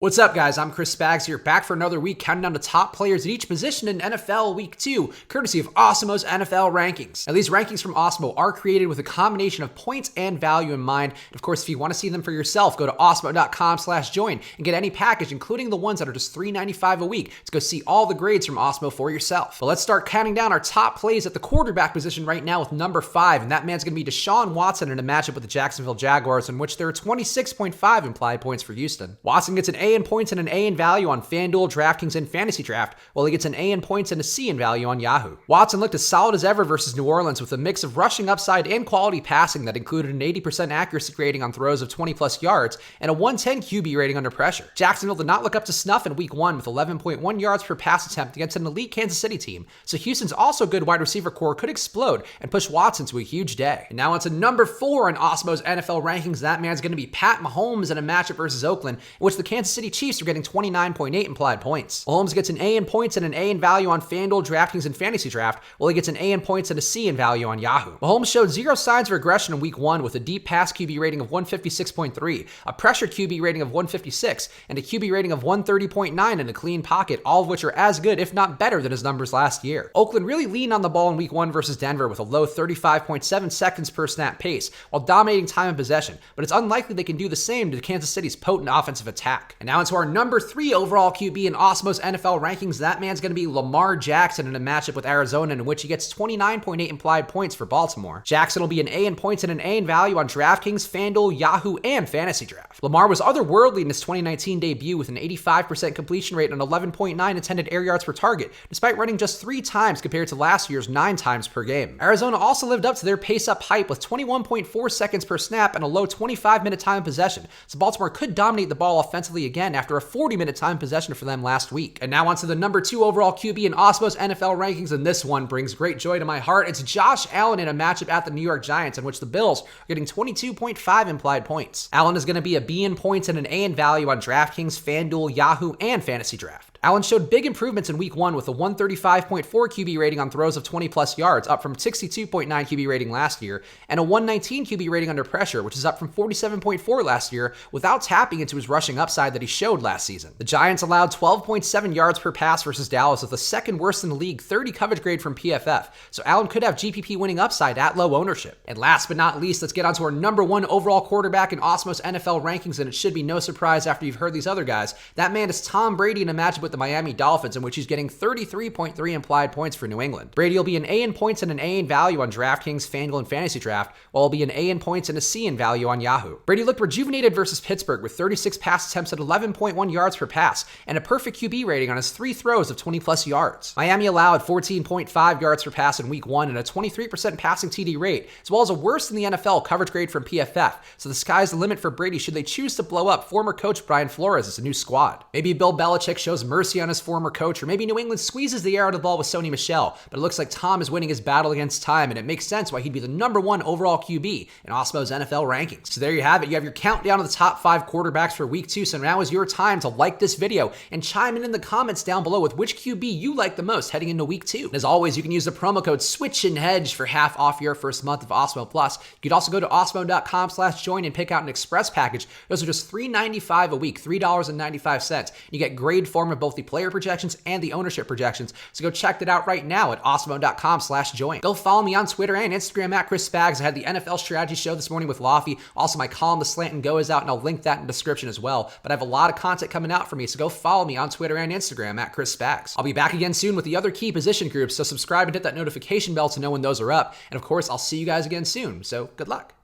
What's up, guys? I'm Chris Spags here, back for another week counting down the top players at each position in NFL Week 2, courtesy of Awesemo's NFL Rankings. Now, these rankings from Awesemo are created with a combination of points and value in mind. And of course, if you want to see them for yourself, go to awesemo.com/join and get any package, including the ones that are just $3.95 a week, to go see all the grades from Awesemo for yourself. But let's start counting down our top plays at the quarterback position right now with number 5, and that man's going to be Deshaun Watson in a matchup with the Jacksonville Jaguars, in which there are 26.5 implied points for Houston. Watson gets an A in points and an A in value on FanDuel, DraftKings, and Fantasy Draft, while he gets an A in points and a C in value on Yahoo. Watson looked as solid as ever versus New Orleans with a mix of rushing upside and quality passing that included an 80% accuracy rating on throws of 20-plus yards and a 110 QB rating under pressure. Jacksonville did not look up to snuff in Week 1 with 11.1 yards per pass attempt against an elite Kansas City team, so Houston's also good wide receiver core could explode and push Watson to a huge day. And now on to number 4 in Awesemo's NFL Rankings. That man's going to be Pat Mahomes in a matchup versus Oakland, in which the Kansas City Chiefs are getting 29.8 implied points. Mahomes gets an A in points and an A in value on FanDuel, DraftKings, and Fantasy Draft, while he gets an A in points and a C in value on Yahoo. Mahomes showed zero signs of regression in Week 1 with a deep pass QB rating of 156.3, a pressure QB rating of 156, and a QB rating of 130.9 in a clean pocket, all of which are as good, if not better, than his numbers last year. Oakland really leaned on the ball in Week 1 versus Denver with a low 35.7 seconds per snap pace, while dominating time and possession, but it's unlikely they can do the same to Kansas City's potent offensive attack. And now into our number 3 overall QB in Awesemo's NFL Rankings. That man's going to be Lamar Jackson in a matchup with Arizona, in which he gets 29.8 implied points for Baltimore. Jackson will be an A in points and an A in value on DraftKings, FanDuel, Yahoo, and Fantasy Draft. Lamar was otherworldly in his 2019 debut with an 85% completion rate and 11.9 intended air yards per target, despite running just 3 times compared to last year's 9 times per game. Arizona also lived up to their pace-up hype with 21.4 seconds per snap and a low 25-minute time of possession, so Baltimore could dominate the ball offensively again after a 40-minute time possession for them last week. And now on to the number 2 overall QB in Awesemo's NFL Rankings, and this one brings great joy to my heart. It's Josh Allen in a matchup at the New York Giants, in which the Bills are getting 22.5 implied points. Allen is going to be a B in points and an A in value on DraftKings, FanDuel, Yahoo, and Fantasy Draft. Allen showed big improvements in Week 1 with a 135.4 QB rating on throws of 20-plus yards, up from 62.9 QB rating last year, and a 119 QB rating under pressure, which is up from 47.4 last year, without tapping into his rushing upside that he showed last season. The Giants allowed 12.7 yards per pass versus Dallas with the second worst in the league 30 coverage grade from PFF, so Allen could have GPP winning upside at low ownership. And last but not least, let's get on to our number 1 overall quarterback in Awesemo's NFL Rankings, and it should be no surprise after you've heard these other guys. That man is Tom Brady in a matchup with the Miami Dolphins, in which he's getting 33.3 implied points for New England. Brady will be an A in points and an A in value on DraftKings, FanDuel, and Fantasy Draft, while he'll be an A in points and a C in value on Yahoo. Brady looked rejuvenated versus Pittsburgh with 36 pass attempts at 11.1 yards per pass and a perfect QB rating on his 3 throws of 20-plus yards. Miami allowed 14.5 yards per pass in Week 1 and a 23% passing TD rate, as well as a worse than the NFL coverage grade from PFF, so the sky's the limit for Brady should they choose to blow up former coach Brian Flores as a new squad. Maybe Bill Belichick shows mercy on his former coach, or maybe New England squeezes the air out of the ball with Sony Michel, but it looks like Tom is winning his battle against time, and it makes sense why he'd be the number 1 overall QB in Awesemo's NFL Rankings. So there you have it. You have your countdown of the top 5 quarterbacks for Week 2, so now is your time to like this video and chime in the comments down below with which QB you like the most heading into Week 2. And as always, you can use the promo code SWITCHANDHEDGE for half off your first month of Awesemo Plus. You could also go to awesemo.com/join and pick out an express package. Those are just $3.95 a week, $3.95. You get grade form of both the player projections and the ownership projections. So go check that out right now at awesemo.com/join. Go follow me on Twitter and Instagram at Chris Spags. I had the NFL strategy show this morning with Lofty. Also, my column, The Slant and Go, is out, and I'll link that in the description as well. But I have a lot of content coming out for me, so go follow me on Twitter and Instagram at Chris Spags. I'll be back again soon with the other key position groups, so subscribe and hit that notification bell to know when those are up. And of course, I'll see you guys again soon. So good luck.